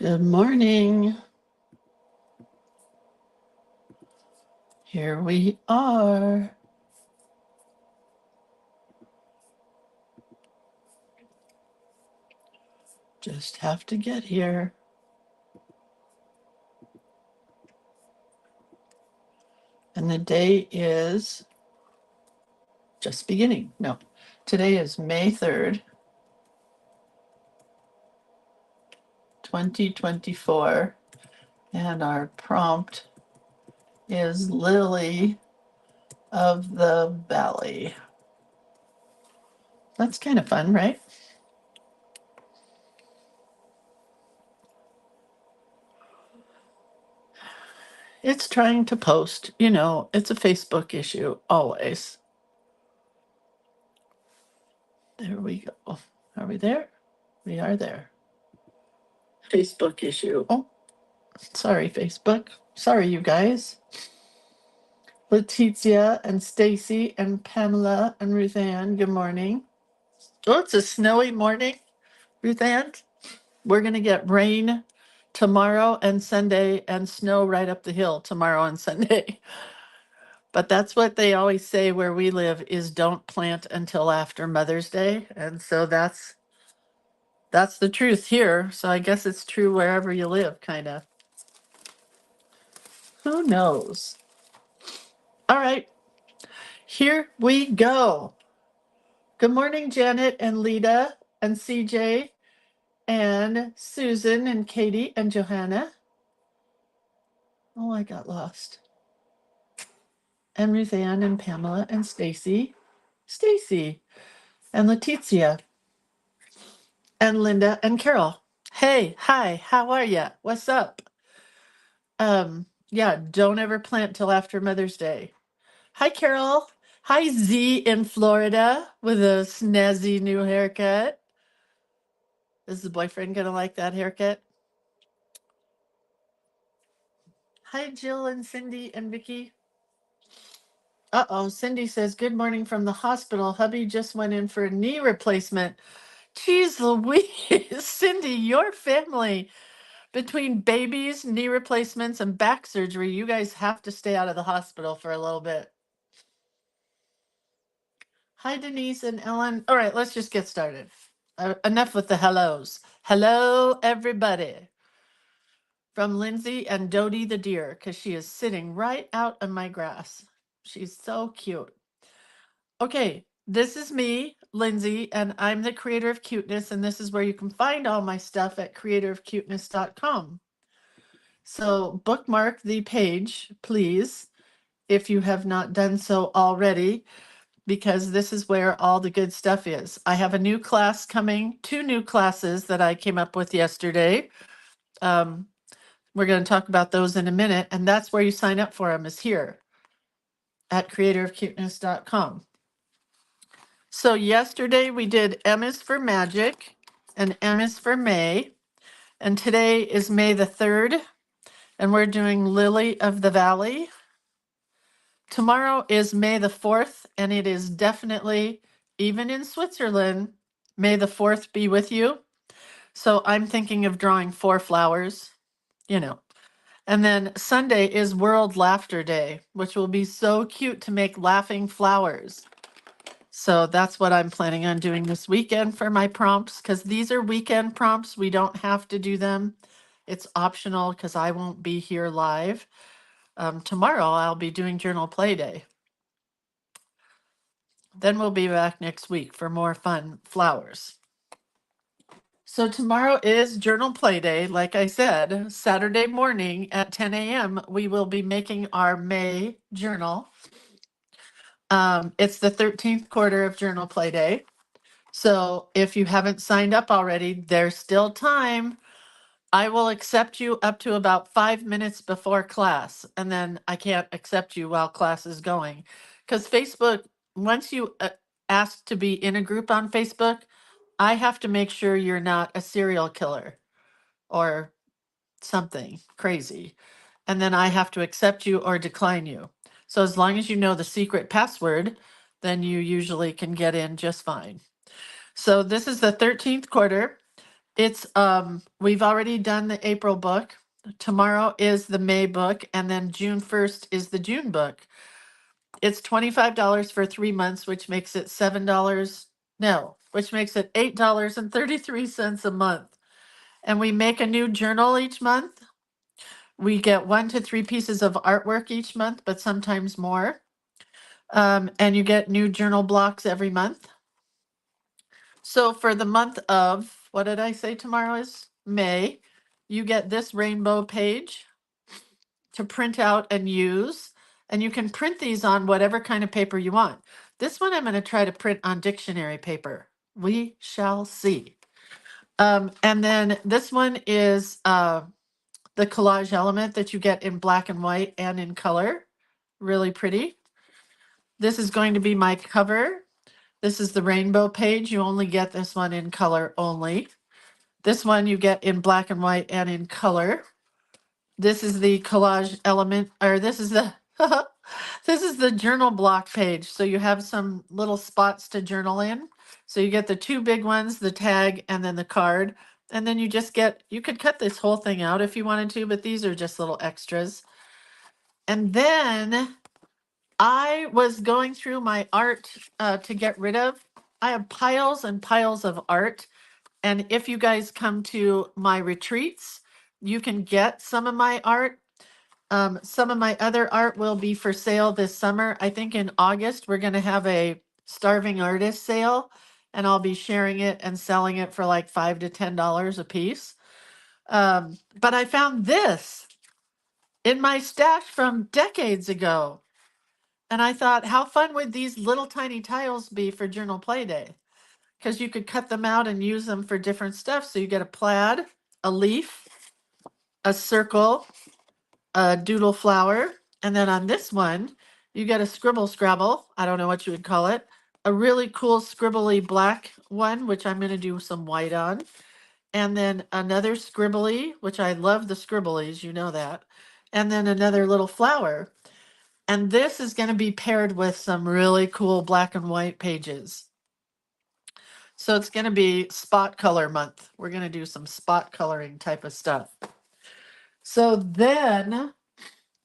Good morning. Here we are. Just have to get here. And the day is just beginning. No, today is May 3rd, 2024. And our prompt is Lily of the Valley. That's kind of fun, right? It's trying to post, it's a Facebook issue always. There we go. Are we there? We are there. Facebook issue. Oh, sorry, Facebook. Sorry, you guys. Letitia and Stacy and Pamela and Ruth Ann, good morning. Oh, it's a snowy morning, Ruth Ann. We're going to get rain tomorrow and Sunday and snow right up the hill tomorrow and Sunday. But that's what they always say where we live is don't plant until after Mother's Day. And so that's the truth here. So I guess it's true wherever you live, kind of. Who knows? All right, here we go. Good morning, Janet and Lita and CJ and Susan and Katie and Johanna. Oh, I got lost. And Ruth Ann and Pamela and Stacy and Letitia and Linda and Carol. Hey, hi, how are ya? What's up? Yeah, don't ever plant till after Mother's Day. Hi, Carol. Hi, Z in Florida with a snazzy new haircut. Is the boyfriend gonna like that haircut? Hi, Jill and Cindy and Vicky. Uh-oh, Cindy says, good morning from the hospital. Hubby just went in for a knee replacement. Jeez Louise, Cindy, your family, between babies, knee replacements, and back surgery, you guys have to stay out of the hospital for a little bit. Hi, Denise and Ellen. All right, let's just get started. Enough with the hellos. Hello, everybody. From Lindsay and Dodie the deer, because she is sitting right out in my grass. She's so cute. Okay, this is me, Lindsay, and I'm the creator of Cuteness, and this is where you can find all my stuff at creatorofcuteness.com. So bookmark the page, please, if you have not done so already, because this is where all the good stuff is. I have a new class coming, 2 new classes that I came up with yesterday. We're going to talk about those in a minute, and that's where you sign up for them, is here at creatorofcuteness.com. So yesterday we did M is for Magic and M is for May. And today is May the 3rd. And we're doing Lily of the Valley. Tomorrow is May the 4th. And it is definitely, even in Switzerland, May the 4th be with you. So I'm thinking of drawing 4 flowers, And then Sunday is World Laughter Day, which will be so cute to make laughing flowers. So that's what I'm planning on doing this weekend for my prompts, because these are weekend prompts. We don't have to do them. It's optional because I won't be here live. Tomorrow I'll be doing Journal Play Day. Then we'll be back next week for more fun flowers. So tomorrow is Journal Play Day. Like I said, Saturday morning at 10 a.m. we will be making our May journal. It's the 13th quarter of Journal Play Day. So if you haven't signed up already, there's still time. I will accept you up to about 5 minutes before class, and then I can't accept you while class is going. Because Facebook, once you ask to be in a group on Facebook, I have to make sure you're not a serial killer or something crazy. And then I have to accept you or decline you. So as long as you know the secret password, then you usually can get in just fine. So this is the 13th quarter. It's we've already done the April book. Tomorrow is the May book, and then June 1st is the June book. It's $25 for 3 months, which makes it $7. No, which makes it $8.33 a month. And we make a new journal each month. We get 1 to 3 pieces of artwork each month, but sometimes more. And you get new journal blocks every month. So for the month of, what did I say tomorrow is? May, you get this rainbow page to print out and use. And you can print these on whatever kind of paper you want. This one I'm going to try to print on dictionary paper. We shall see. And then this one is the collage element that you get in black and white and in color. Really pretty. This is going to be my cover. This is the rainbow page. You only get this one in color only. This one you get in black and white and in color. This is the collage element, or this is the this is the journal block page. So you have some little spots to journal in. So you get the 2 big ones, the tag and then the card. And then you just get, you could cut this whole thing out if you wanted to, but these are just little extras. And then I was going through my art to get rid of. I have piles and piles of art. And if you guys come to my retreats, you can get some of my art. Some of my other art will be for sale this summer. I think in August, we're going to have a starving artist sale, and I'll be sharing it and selling it for like $5 to $10 a piece. But I found this in my stash from decades ago. And I thought, how fun would these little tiny tiles be for Journal Play Day? Because you could cut them out and use them for different stuff. So you get a plaid, a leaf, a circle, a doodle flower, and then on this one, you get a scribble scrabble. I don't know what you would call it. A really cool scribbly black one, which I'm going to do some white on. And then another scribbly, which I love the scribblies, you know that. And then another little flower. And this is going to be paired with some really cool black and white pages. So it's going to be spot color month. We're going to do some spot coloring type of stuff. So then,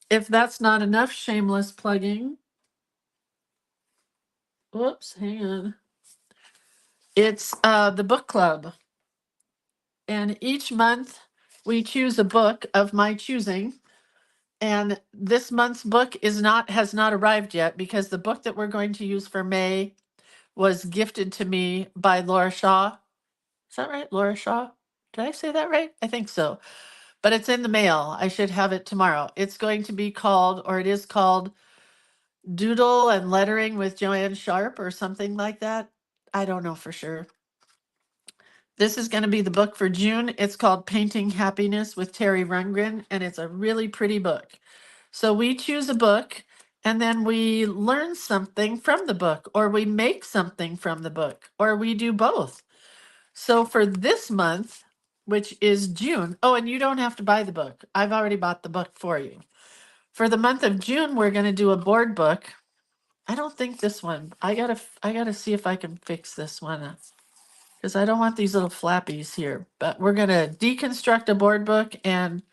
if that's not enough shameless plugging, whoops, hang on. It's the book club. And each month we choose a book of my choosing. And this month's book has not arrived yet, because the book that we're going to use for May was gifted to me by Laura Shaw. Is that right? Laura Shaw? Did I say that right? I think so. But it's in the mail. I should have it tomorrow. It's going to be called, or it is called, Doodle and Lettering with Joanne Sharp or something like that. I don't know for sure. This is going to be the book for June. It's called Painting Happiness with Terry Rundgren, and it's a really pretty book. So we choose a book, and then we learn something from the book, or we make something from the book, or we do both. So for this month, which is June, oh, and you don't have to buy the book. I've already bought the book for you. For the month of June, we're going to do a board book. I don't think this one. I gotta see if I can fix this one, because I don't want these little flappies here. But we're gonna deconstruct a board book and,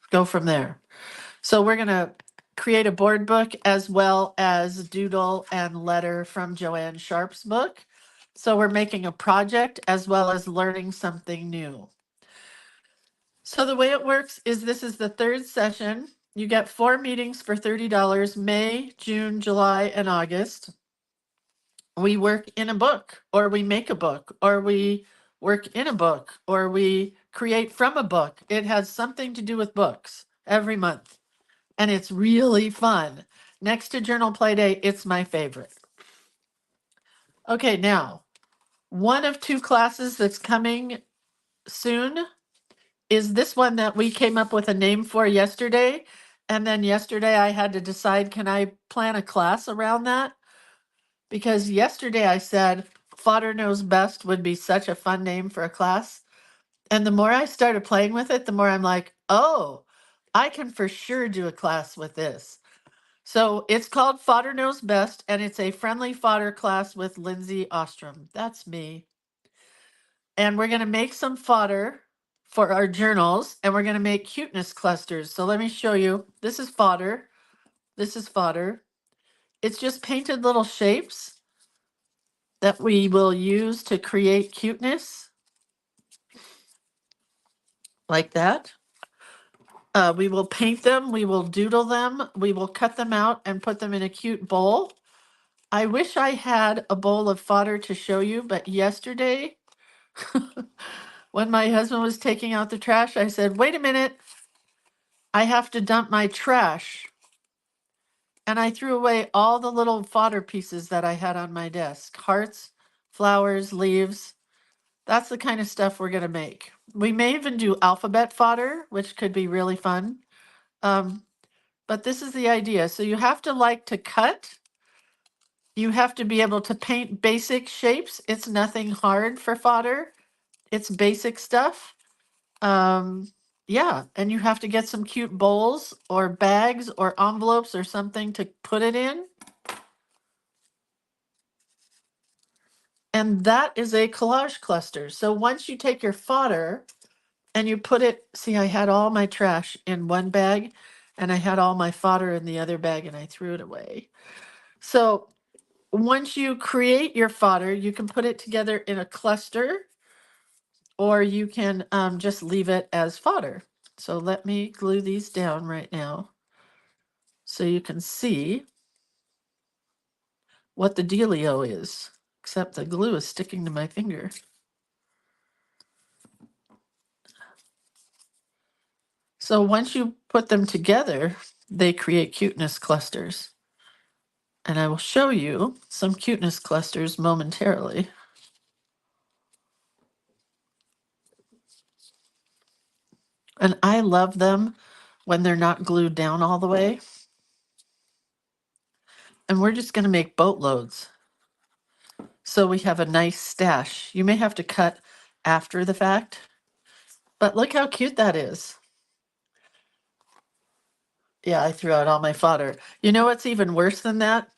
go from there. So we're gonna create a board book as well as doodle and letter from Joanne Sharp's book. So we're making a project as well as learning something new. So the way it works is this is the 3rd session. You get 4 meetings for $30, May, June, July, and August. We work in a book, or we make a book, or we work in a book, or we create from a book. It has something to do with books every month. And it's really fun. Next to Journal Play Day, it's my favorite. Okay, now, one of 2 classes that's coming soon is this one that we came up with a name for yesterday. And then yesterday I had to decide, can I plan a class around that? Because yesterday I said Fodder Knows Best would be such a fun name for a class. And the more I started playing with it, the more I'm like, oh, I can for sure do a class with this. So it's called Fodder Knows Best, and it's a friendly fodder class with Lindsay Ostrom. That's me. And we're going to make some fodder for our journals, and we're going to make cuteness clusters. So let me show you. This is fodder. This is fodder. It's just painted little shapes that we will use to create cuteness, like that. We will paint them, we will doodle them, we will cut them out and put them in a cute bowl. I wish I had a bowl of fodder to show you, but yesterday, when my husband was taking out the trash, I said, wait a minute, I have to dump my trash. And I threw away all the little fodder pieces that I had on my desk. Hearts, flowers, leaves. That's the kind of stuff we're going to make. We may even do alphabet fodder, which could be really fun. But this is the idea. So you have to like to cut. You have to be able to paint basic shapes. It's nothing hard for fodder. It's basic stuff. Yeah, and you have to get some cute bowls or bags or envelopes or something to put it in. And that is a collage cluster. So once you take your fodder and you put it, see, I had all my trash in one bag and I had all my fodder in the other bag and I threw it away. So once you create your fodder, you can put it together in a cluster, or you can just leave it as fodder. So let me glue these down right now so you can see what the dealio is, except the glue is sticking to my finger. So once you put them together, they create cuteness clusters. And I will show you some cuteness clusters momentarily. And I love them when they're not glued down all the way. And we're just going to make boatloads. So we have a nice stash. You may have to cut after the fact, but look how cute that is. Yeah, I threw out all my fodder. You know what's even worse than that?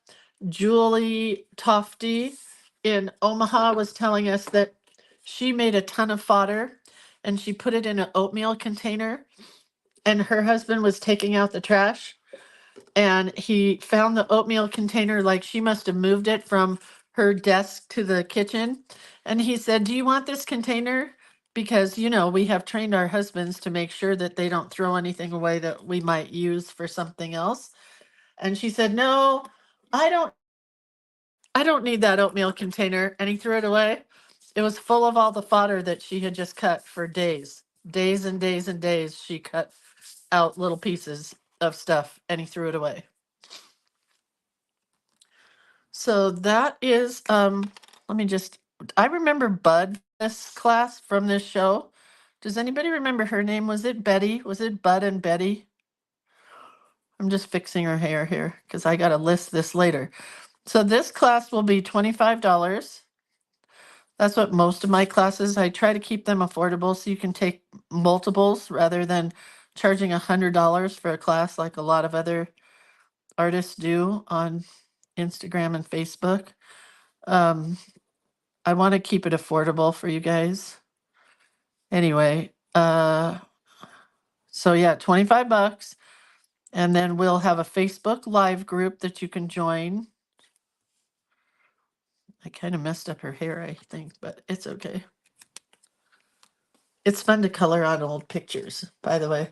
Julie Tofty in Omaha was telling us that she made a ton of fodder and she put it in an oatmeal container, and her husband was taking out the trash and he found the oatmeal container, like she must have moved it from her desk to the kitchen. And he said, do you want this container? Because, you know, we have trained our husbands to make sure that they don't throw anything away that we might use for something else. And she said, no, I don't need that oatmeal container. And he threw it away. It was full of all the fodder that she had just cut for days, days and days and days. She cut out little pieces of stuff and he threw it away. So that is, let me just, I remember Bud, this class from this show. Does anybody remember her name? Was it Betty? Was it Bud and Betty? I'm just fixing her hair here because I got to list this later. So this class will be $25. That's what most of my classes, I try to keep them affordable so you can take multiples rather than charging $100 for a class like a lot of other artists do on Instagram and Facebook. I want to keep it affordable for you guys. Anyway, so yeah, $25. And then we'll have a Facebook Live group that you can join. I kind of messed up her hair, I think, but it's okay. It's fun to color on old pictures, by the way.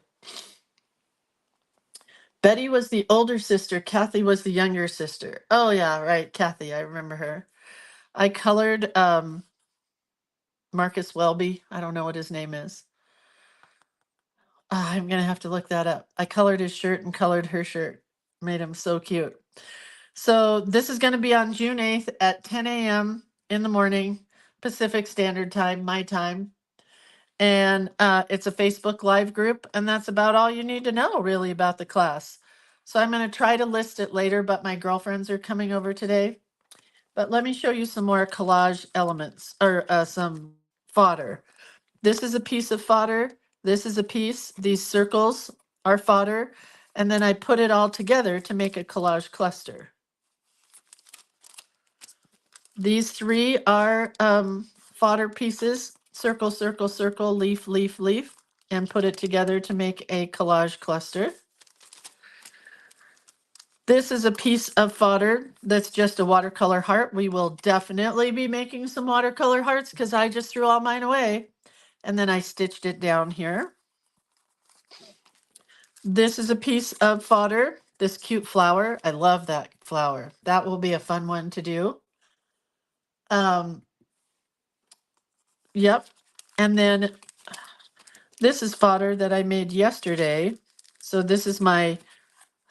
Betty was the older sister. Kathy was the younger sister. Oh yeah, right, Kathy. I remember her. I colored Marcus Welby. I don't know what his name is. I'm gonna have to look that up. I colored his shirt and colored her shirt. Made him so cute. So this is going to be on June 8th at 10 a.m. in the morning, Pacific Standard Time, my time. And it's a Facebook Live group, and that's about all you need to know really about the class. So I'm going to try to list it later, but my girlfriends are coming over today. But let me show you some more collage elements, or some fodder. This is a piece of fodder. This is a piece. These circles are fodder. And then I put it all together to make a collage cluster. These three are fodder pieces. circle, circle, circle, leaf, leaf, leaf, and put it together to make a collage cluster. This is a piece of fodder that's just a watercolor heart. We will definitely be making some watercolor hearts because I just threw all mine away. And then I stitched it down here. This is a piece of fodder, this cute flower. I love that flower. That will be a fun one to do. Yep. And then this is fodder that I made yesterday. So this is my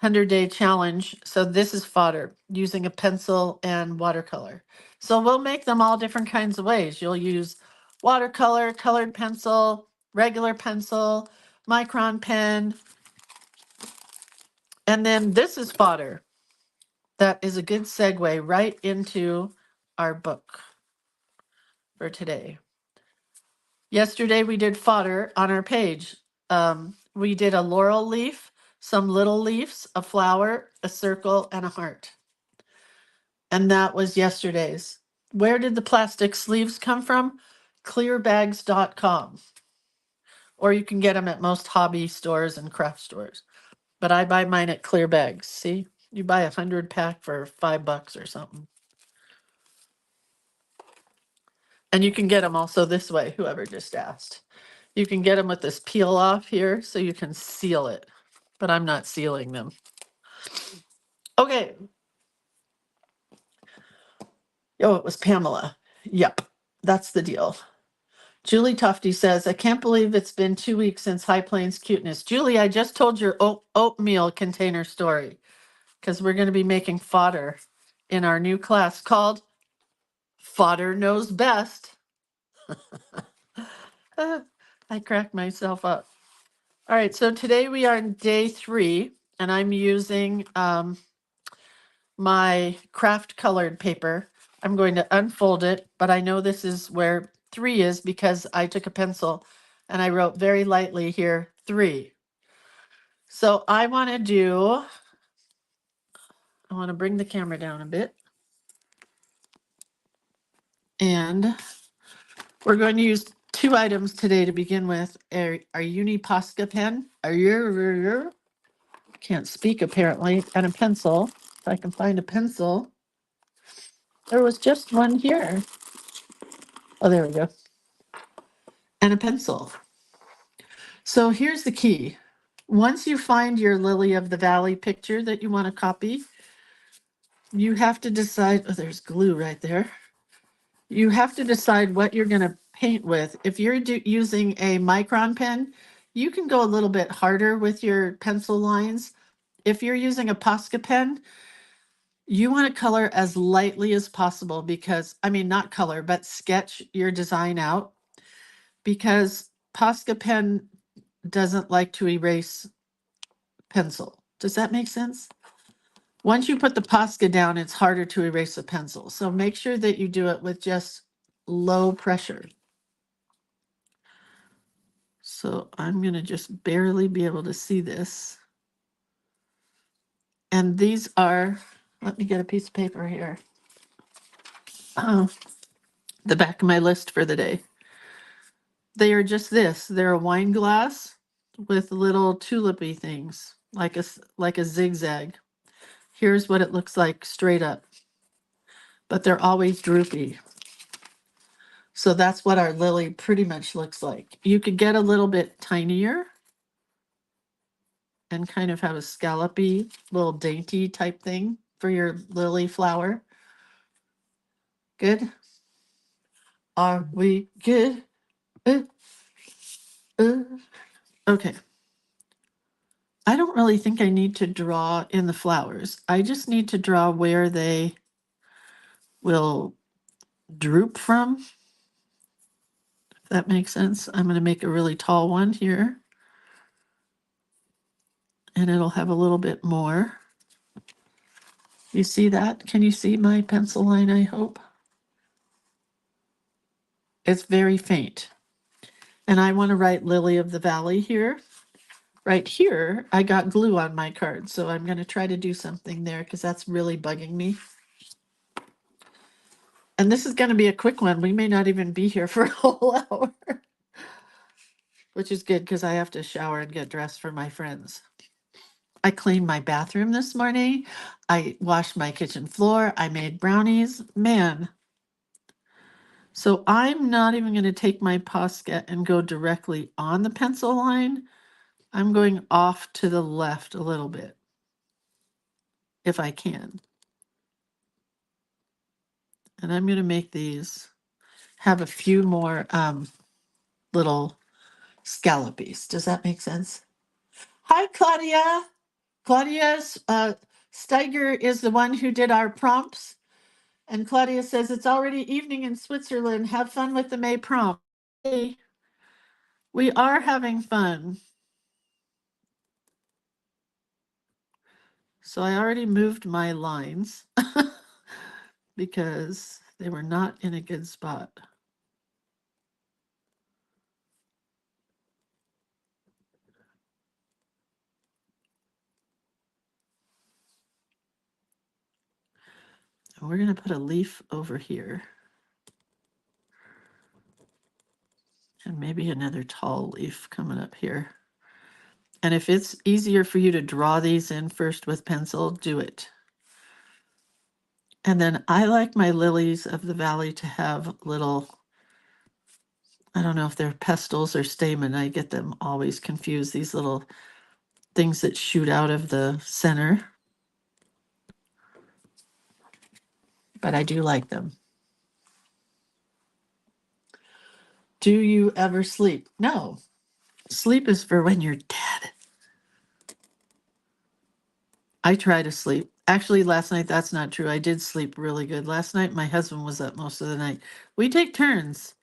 100-day challenge. So this is fodder using a pencil and watercolor. So we'll make them all different kinds of ways. You'll use watercolor, colored pencil, regular pencil, micron pen. And then this is fodder. That is a good segue right into our book for today. Yesterday we did fodder on our page. We did a laurel leaf, some little leaves, a flower, a circle, and a heart. And that was yesterday's. Where did the plastic sleeves come from? Clearbags.com. Or you can get them at most hobby stores and craft stores. But I buy mine at Clear Bags. See, you buy 100 pack for $5 or something. And you can get them also this way, whoever just asked. You can get them with this peel off here so you can seal it. But I'm not sealing them. Okay. Oh, it was Pamela. Yep, that's the deal. Julie Tufty says, I can't believe it's been 2 weeks since High Plains Cuteness. Julie, I just told your oatmeal container story because we're going to be making fodder in our new class called Fodder Knows Best. I cracked myself up. All right, so today we are on day 3, and I'm using my craft colored paper. I'm going to unfold it, but I know this is where 3 is because I took a pencil and I wrote very lightly here 3. So I want to bring the camera down a bit. And we're going to use 2 items today to begin with. Our Uni Posca pen, can't speak apparently, and a pencil. If I can find a pencil. There was just one here. Oh, there we go. And a pencil. So here's the key. Once you find your Lily of the Valley picture that you want to copy, you have to decide, oh, there's glue right there. You have to decide what you're going to paint with. If you're using a micron pen, you can go a little bit harder with your pencil lines. If you're using a Posca pen, you want to color as lightly as possible because, I mean, not color, but sketch your design out because Posca pen doesn't like to erase pencil. Does that make sense? Once you put the Posca down, it's harder to erase a pencil. So make sure that you do it with just low pressure. So I'm going to just barely be able to see this. And these are, let me get a piece of paper here. The back of my list for the day. They are just this. They're a wine glass with little tulipy things, like a zigzag. Here's what it looks like straight up. But they're always droopy. So that's what our Lily pretty much looks like. You could get a little bit tinier and kind of have a scallopy, little dainty type thing for your Lily flower. Good? Are we good? Okay. I don't really think I need to draw in the flowers. I just need to draw where they will droop from. If that makes sense. I'm going to make a really tall one here. And it'll have a little bit more. You see that? Can you see my pencil line, I hope? It's very faint. And I want to write Lily of the Valley here. Right here, I got glue on my card, so I'm going to try to do something there because that's really bugging me. And this is going to be a quick one. We may not even be here for a whole hour, which is good because I have to shower and get dressed for my friends. I cleaned my bathroom this morning. I washed my kitchen floor. I made brownies. Man. So I'm not even going to take my Posca and go directly on the pencil line. I'm going off to the left a little bit, if I can. And I'm going to make these have a few more little scallopies. Does that make sense? Hi, Claudia. Claudia's Steiger is the one who did our prompts. And Claudia says it's already evening in Switzerland. Have fun with the May prompt. Hey, we are having fun. So I already moved my lines because they were not in a good spot. And we're going to put a leaf over here. And maybe another tall leaf coming up here. And if it's easier for you to draw these in first with pencil, do it. And then I like my lilies of the valley to have little, I don't know if they're pestils or stamen. I get them always confused. These little things that shoot out of the center. But I do like them. Do you ever sleep? No. Sleep is for when you're dead. I try to sleep. Actually, last night, that's not true. I did sleep really good. Last night, my husband was up most of the night. We take turns.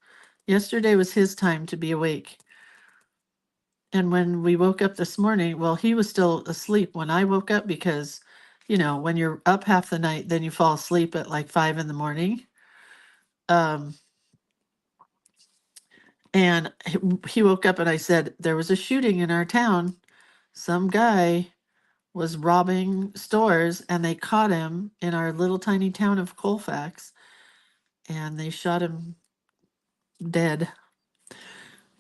Yesterday was his time to be awake. And when we woke up this morning, well, he was still asleep when I woke up because, you know, when you're up half the night, then you fall asleep at like 5 in the morning. And he woke up and I said, there was a shooting in our town. Some guy was robbing stores and they caught him in our little tiny town of Colfax and they shot him dead.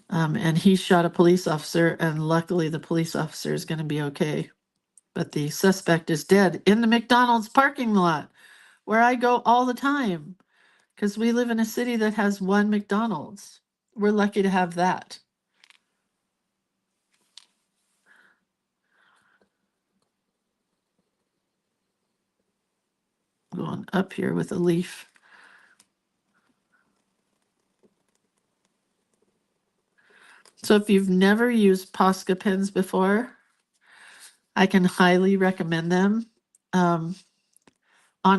And he shot a police officer, and luckily the police officer is going to be okay. But the suspect is dead in the McDonald's parking lot where I go all the time because we live in a city that has one McDonald's. We're lucky to have that. Going up here with a leaf. So if you've never used Posca pens before, I can highly recommend them. On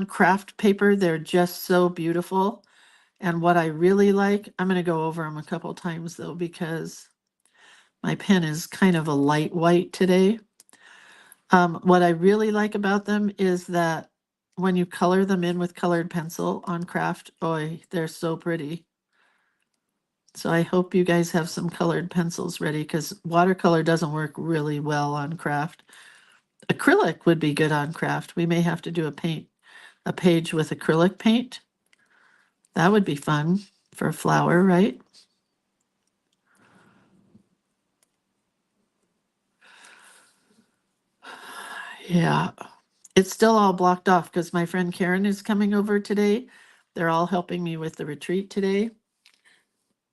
craft paper, they're just so beautiful. And what I really like, I'm going to go over them a couple times though, because my pen is kind of a light white today. What I really like about them is that when you color them in with colored pencil on craft, boy, they're so pretty. So I hope you guys have some colored pencils ready because watercolor doesn't work really well on craft. Acrylic would be good on craft. We may have to do a page with acrylic paint. That would be fun for a flower, right? Yeah. It's still all blocked off because my friend Karen is coming over today. They're all helping me with the retreat today.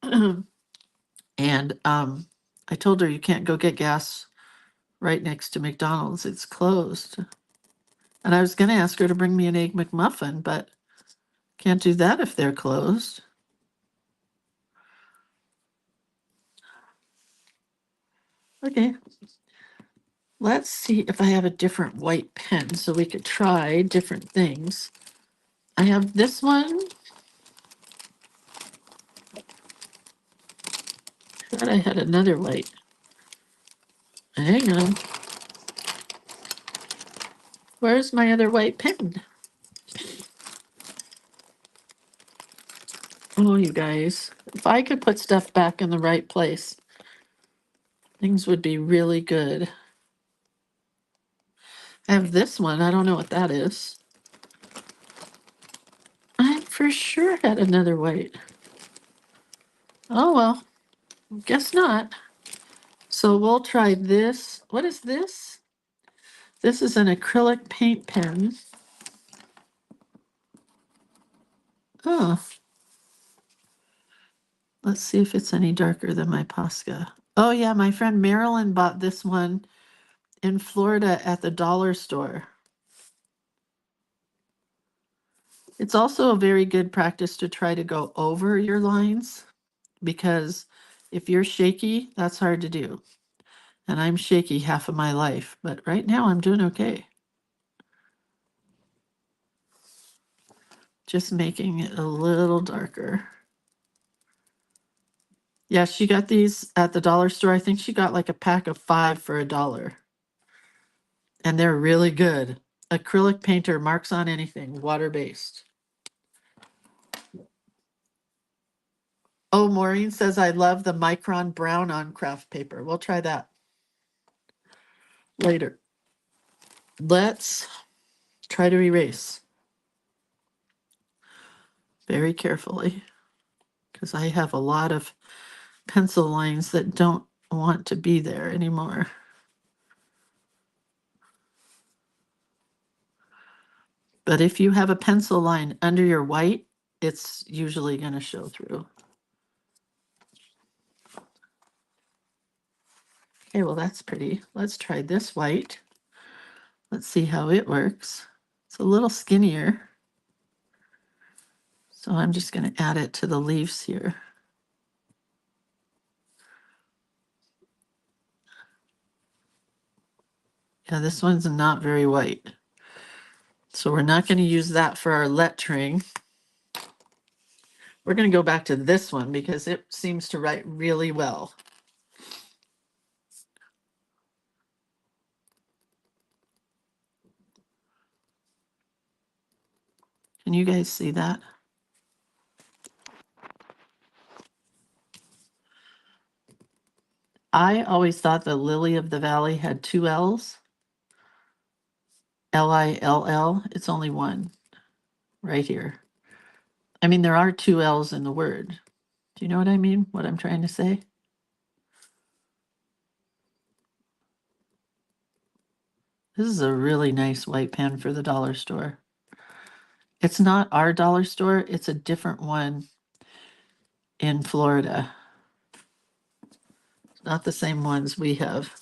And I told her you can't go get gas right next to McDonald's. It's closed. And I was going to ask her to bring me an Egg McMuffin, but can't do that if they're closed. Okay. Let's see if I have a different white pen so we could try different things. I have this one. I thought I had another white. Hang on. Where's my other white pen? Oh, you guys, if I could put stuff back in the right place, things would be really good. I have this one. I don't know what that is. I'm for sure had another white. Oh, well, guess not. So we'll try this. What is this? This is an acrylic paint pen. Oh, let's see if it's any darker than my Posca. Oh yeah, my friend Marilyn bought this one in Florida at the dollar store. It's also a very good practice to try to go over your lines, because if you're shaky, that's hard to do. And I'm shaky half of my life, but right now I'm doing okay. Just making it a little darker. Yeah, she got these at the dollar store. I think she got like a pack of 5 for $1. And they're really good. Acrylic painter, marks on anything, water-based. Oh, Maureen says, I love the Micron brown on craft paper. We'll try that later. Let's try to erase very carefully, because I have a lot of pencil lines that don't want to be there anymore. But if you have a pencil line under your white, it's usually going to show through. Okay, well, that's pretty. Let's try this white. Let's see how it works. It's a little skinnier. So I'm just going to add it to the leaves here. Yeah, this one's not very white. So we're not going to use that for our lettering. We're going to go back to this one because it seems to write really well. Can you guys see that? I always thought the Lily of the Valley had 2 L's. Lill. It's only one right here. I mean, there are 2 L's in the word. Do you know what I mean? What I'm trying to say? This is a really nice white pen for the dollar store. It's not our dollar store. It's a different one in Florida. It's not the same ones we have.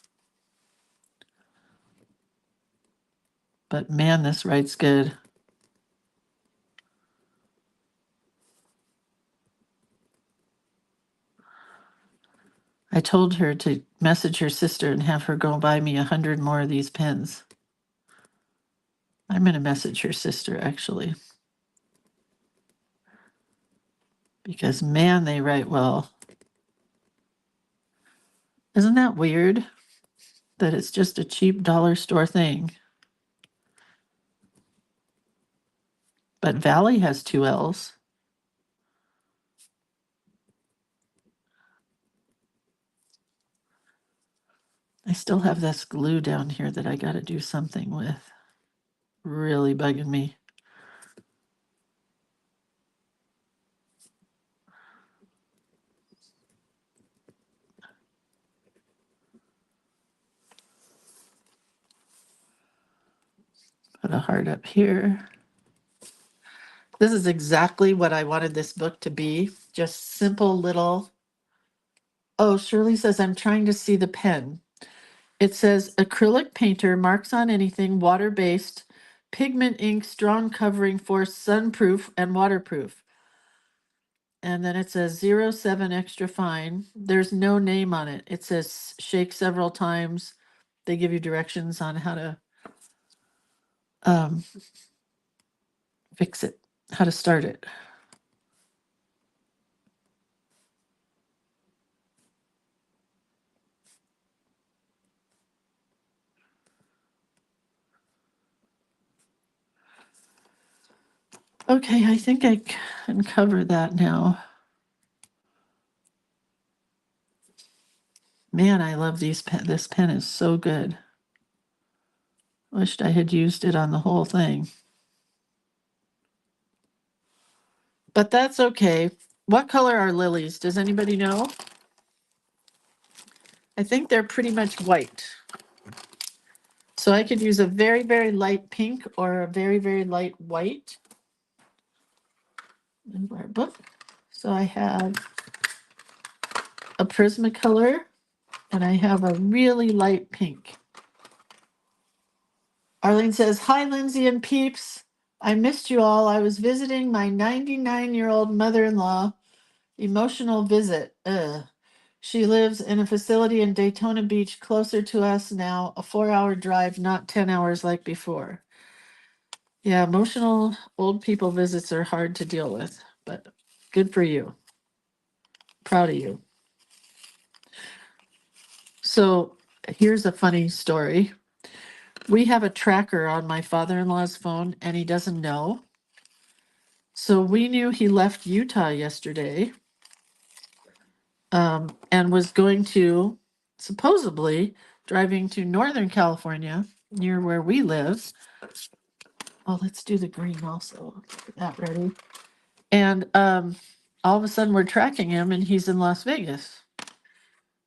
But man, this writes good. I told her to message her sister and have her go buy me 100 more of these pens. I'm going to message her sister, actually. Because, man, they write well. Isn't that weird? That it's just a cheap dollar store thing. But Valley has 2 L's. I still have this glue down here that I got to do something with. Really bugging me. Put a heart up here. This is exactly what I wanted this book to be. Just simple little. Oh, Shirley says, I'm trying to see the pen. It says acrylic painter, marks on anything, water-based, pigment ink, strong covering force, sunproof, and waterproof. And then it says 07 extra fine. There's no name on it. It says shake several times. They give you directions on how to fix it, how to start it. Okay, I think I can cover that now. Man, I love these this pen is so good. Wished I had used it on the whole thing. But that's okay. What color are lilies? Does anybody know? I think they're pretty much white. So I could use a very, very light pink or a very, very light white. In our book. So I have a Prismacolor and I have a really light pink. Arlene says, hi, Lindsay and peeps. I missed you all. I was visiting my 99-year-old mother-in-law. Emotional visit. Ugh. She lives in a facility in Daytona Beach, closer to us now, a 4-hour drive, not 10 hours like before. Yeah, emotional old people visits are hard to deal with, but good for you. Proud of you. So here's a funny story. We have a tracker on my father-in-law's phone and he doesn't know. So we knew he left Utah yesterday and was going to supposedly driving to Northern California near where we live. Oh, let's do the green also. Get that ready. And all of a sudden we're tracking him and he's in Las Vegas.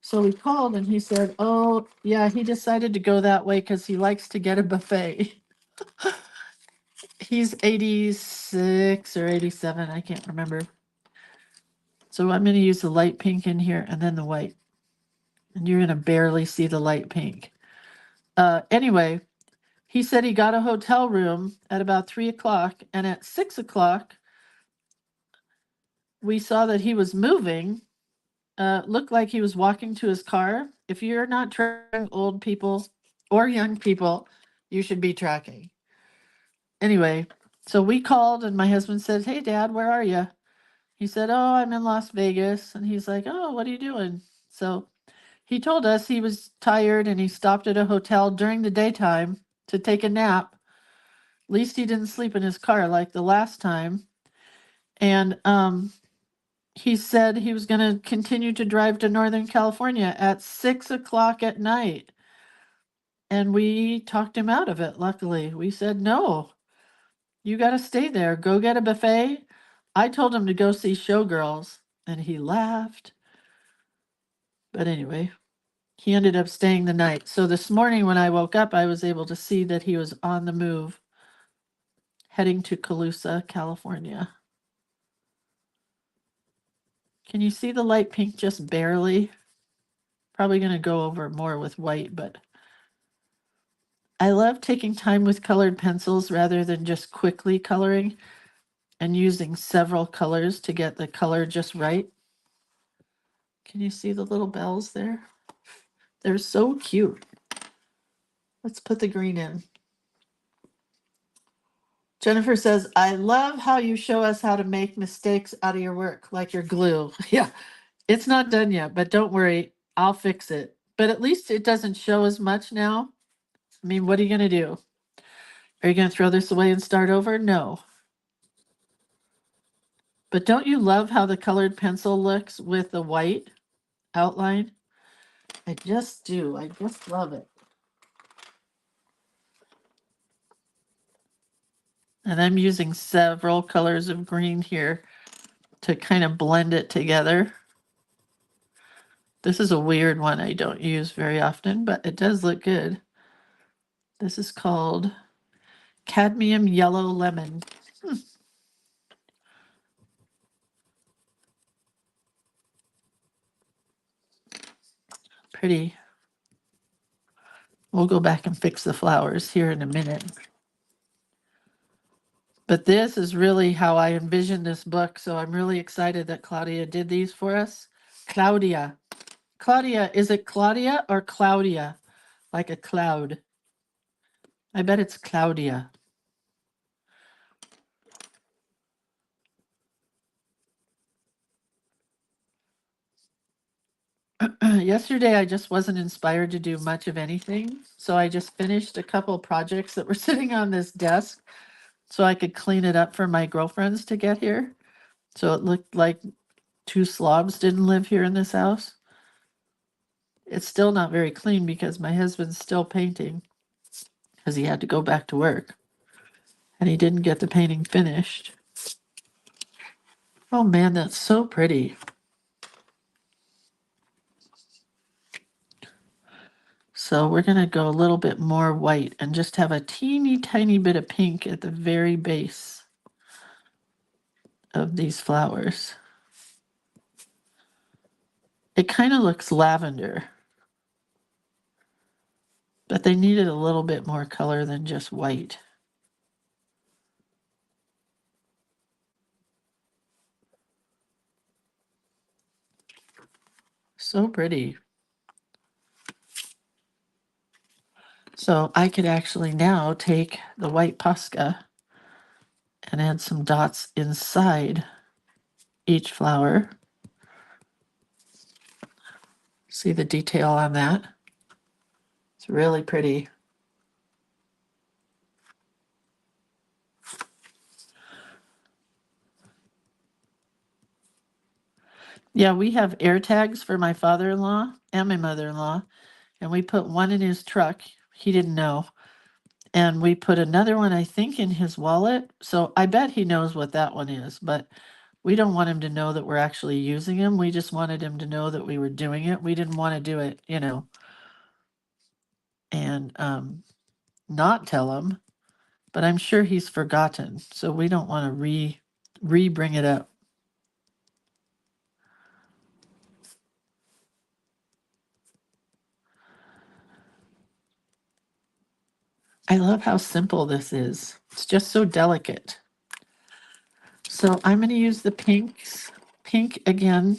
So we called and he said, oh, yeah, he decided to go that way because he likes to get a buffet. He's 86 or 87, I can't remember. So I'm going to use the light pink in here and then the white. And you're going to barely see the light pink. Anyway, he said he got a hotel room at about 3 o'clock. And at 6 o'clock, we saw that he was moving. Looked like he was walking to his car. If you're not tracking old people or young people, you should be tracking. Anyway, so we called and my husband said, hey, Dad, where are you? He said, oh, I'm in Las Vegas. And he's like, oh, what are you doing? So he told us he was tired and he stopped at a hotel during the daytime to take a nap. At least he didn't sleep in his car like the last time. And he said he was going to continue to drive to Northern California at 6 o'clock at night. And we talked him out of it, luckily. We said, no, you got to stay there. Go get a buffet. I told him to go see Showgirls, and he laughed. But anyway, he ended up staying the night. So this morning when I woke up, I was able to see that he was on the move, heading to Colusa, California. Can you see the light pink just barely? Probably going to go over more with white, but I love taking time with colored pencils rather than just quickly coloring and using several colors to get the color just right. Can you see the little bells there? They're so cute. Let's put the green in. Jennifer says, I love how you show us how to make mistakes out of your work, like your glue. Yeah, it's not done yet, but don't worry, I'll fix it. But at least it doesn't show as much now. I mean, what are you going to do? Are you going to throw this away and start over? No. But don't you love how the colored pencil looks with the white outline? I just do. I just love it. And I'm using several colors of green here to kind of blend it together. This is a weird one I don't use very often, but it does look good. This is called Cadmium Yellow Lemon. Pretty. We'll go back and fix the flowers here in a minute. But this is really how I envisioned this book, so I'm really excited that Claudia did these for us. Claudia. Claudia, is it Claudia or Claudia? Like a cloud. I bet it's Claudia. Yesterday, I just wasn't inspired to do much of anything. So I just finished a couple projects that were sitting on this desk so I could clean it up for my girlfriends to get here. So it looked like two slobs didn't live here in this house. It's still not very clean because my husband's still painting because he had to go back to work and he didn't get the painting finished. Oh man, that's so pretty. So we're going to go a little bit more white and just have a teeny tiny bit of pink at the very base of these flowers. It kind of looks lavender, but they needed a little bit more color than just white. So pretty. So I could actually now take the white Posca and add some dots inside each flower. See the detail on that? It's really pretty. Yeah, we have air tags for my father-in-law and my mother-in-law, and we put one in his truck. He didn't know. And we put another one, I think, in his wallet. So I bet he knows what that one is, but we don't want him to know that we're actually using him. We just wanted him to know that we were doing it. We didn't want to do it, and not tell him. But I'm sure he's forgotten, so we don't want to bring it up. I love how simple this is. It's just so delicate. So I'm going to use the pinks. Pink again.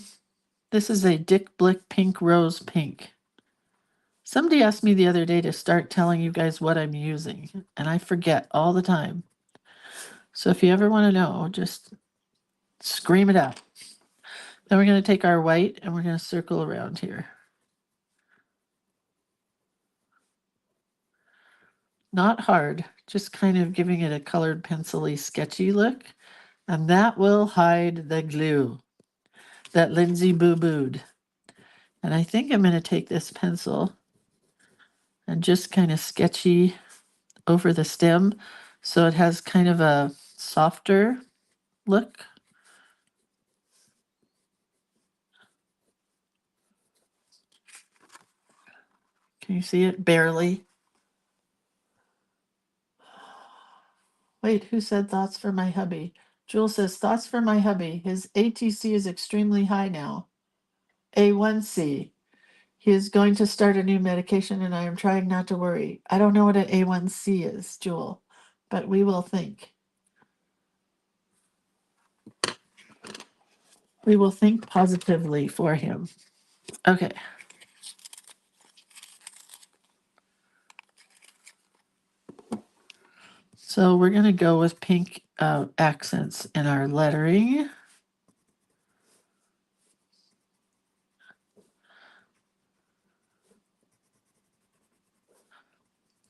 This is a Dick Blick Pink Rose Pink. Somebody asked me the other day to start telling you guys what I'm using, and I forget all the time. So if you ever want to know, just scream it out. Then we're going to take our white and we're going to circle around here. Not hard, just kind of giving it a colored pencil-y sketchy look. And that will hide the glue that Lindsay boo-booed. And I think I'm going to take this pencil and just kind of sketchy over the stem so it has kind of a softer look. Can you see it? Barely. Wait, who said thoughts for my hubby? Jewel says, thoughts for my hubby. His ATC is extremely high now. A1C. He is going to start a new medication and I am trying not to worry. I don't know what an A1C is, Jewel, but we will think. We will think positively for him. Okay. So we're going to go with pink accents in our lettering.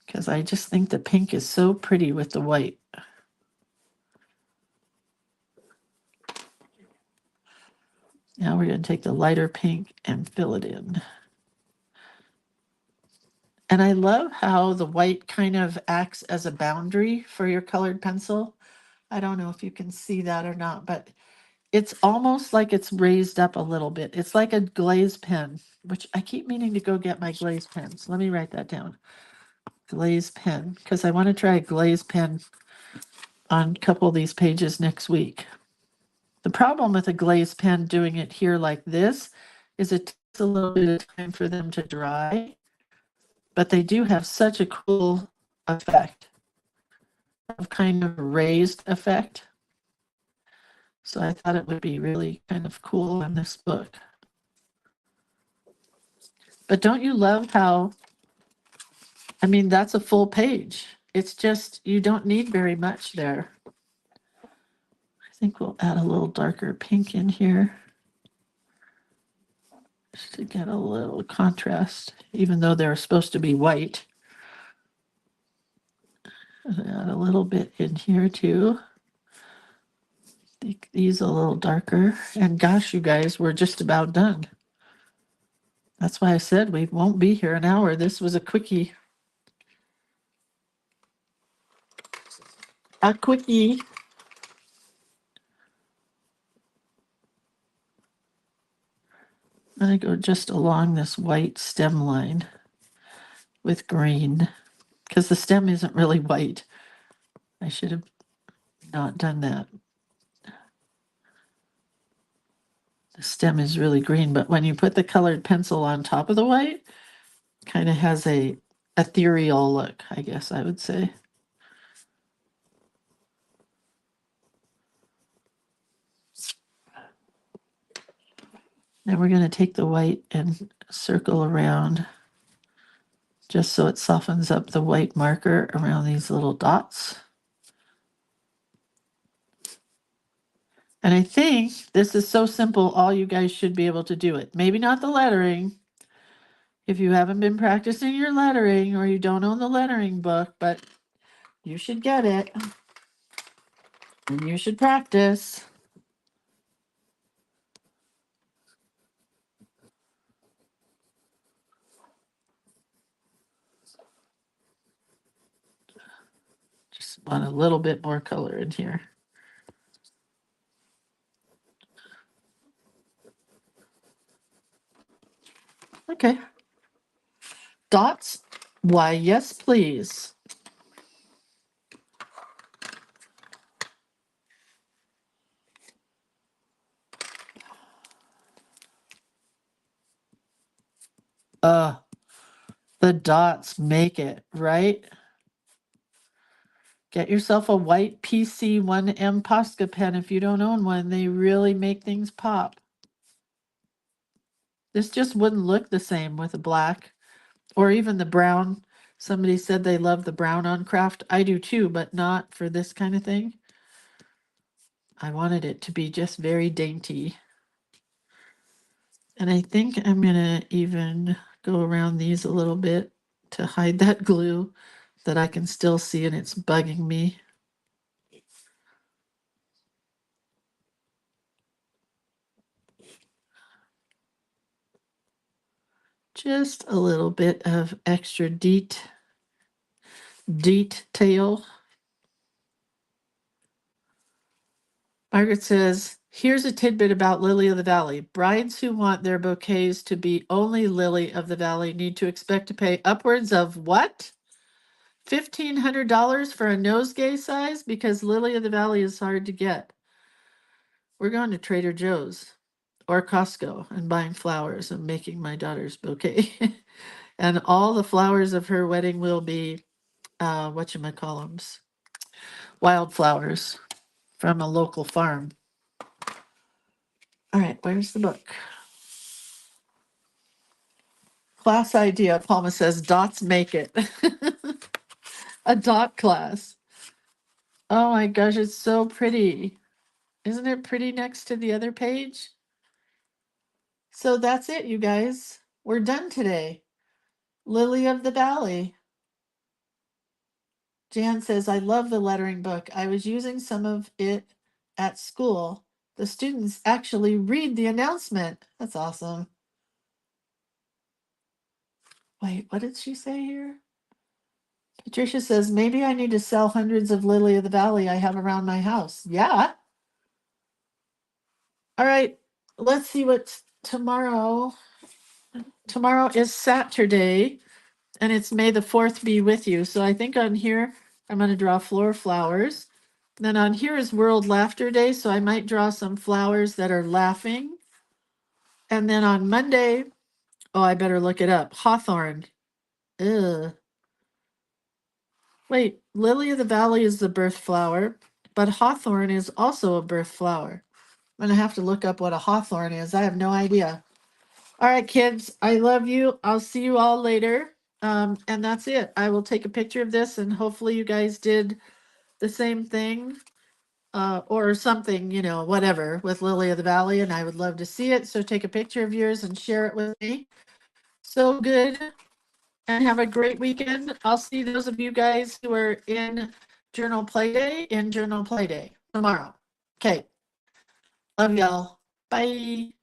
Because I just think the pink is so pretty with the white. Now we're going to take the lighter pink and fill it in. And I love how the white kind of acts as a boundary for your colored pencil. I don't know if you can see that or not, but it's almost like it's raised up a little bit. It's like a glaze pen, which I keep meaning to go get my glaze pens. Let me write that down. Glaze pen, because I want to try a glaze pen on a couple of these pages next week. The problem with a glaze pen doing it here like this is it takes a little bit of time for them to dry, but they do have such a cool effect, of kind of raised effect. So I thought it would be really kind of cool in this book. But don't you love how, I mean, that's a full page. It's just, you don't need very much there. I think we'll add a little darker pink in here just to get a little contrast, even though they're supposed to be white. Add a little bit in here too. Make these a little darker. And gosh, you guys, we're just about done. That's why I said we won't be here an hour. This was a quickie. A quickie. going to go just along this white stem line with green because the stem isn't really white. I should have not done that. The stem is really green, but when you put the colored pencil on top of the white, kind of has a ethereal look, I guess I would say. Now we're going to take the white and circle around just so it softens up the white marker around these little dots. And I think this is so simple, all you guys should be able to do it. Maybe not the lettering, if you haven't been practicing your lettering or you don't own the lettering book, but you should get it. And you should practice. Just want a little bit more color in here. Okay. Dots? Why, yes, please. The dots make it, right? Get yourself a white PC1M Posca pen if you don't own one. They really make things pop. This just wouldn't look the same with a black or even the brown. Somebody said they love the brown on craft. I do too, but not for this kind of thing. I wanted it to be just very dainty. And I think I'm going to even go around these a little bit to hide that glue that I can still see and it's bugging me. Just a little bit of extra detail. Margaret says, here's a tidbit about Lily of the Valley. Brides who want their bouquets to be only Lily of the Valley need to expect to pay upwards of what? $1,500 for a nosegay size? Because Lily of the Valley is hard to get. We're going to Trader Joe's or Costco and buying flowers and making my daughter's bouquet. And all the flowers of her wedding will be, whatchamacallums, wildflowers from a local farm. All right, where's the book? Class idea, Palma says, dots make it. A dot class. Oh my gosh, it's so pretty. Isn't it pretty next to the other page? So that's it, you guys. We're done today. Lily of the Valley. Jan says, I love the lettering book. I was using some of it at school. The students actually read the announcement. That's awesome. Wait, what did she say here? Patricia says, maybe I need to sell hundreds of Lily of the Valley I have around my house. Yeah. All right, let's see what's tomorrow. Tomorrow is Saturday, and it's May the 4th be with you. So I think on here, I'm going to draw floor flowers. Then on here is World Laughter Day, so I might draw some flowers that are laughing. And then on Monday, oh, I better look it up. Hawthorn. Ugh. Wait, Lily of the Valley is the birth flower, but hawthorn is also a birth flower. I'm going to have to look up what a hawthorn is. I have no idea. All right, kids, I love you. I'll see you all later. And that's it. I will take a picture of this and hopefully you guys did the same thing or something, you know, whatever with Lily of the Valley. And I would love to see it. So take a picture of yours and share it with me. So good. And have a great weekend. I'll see those of you guys who are in Journal Playday tomorrow. Okay. Love y'all. Bye.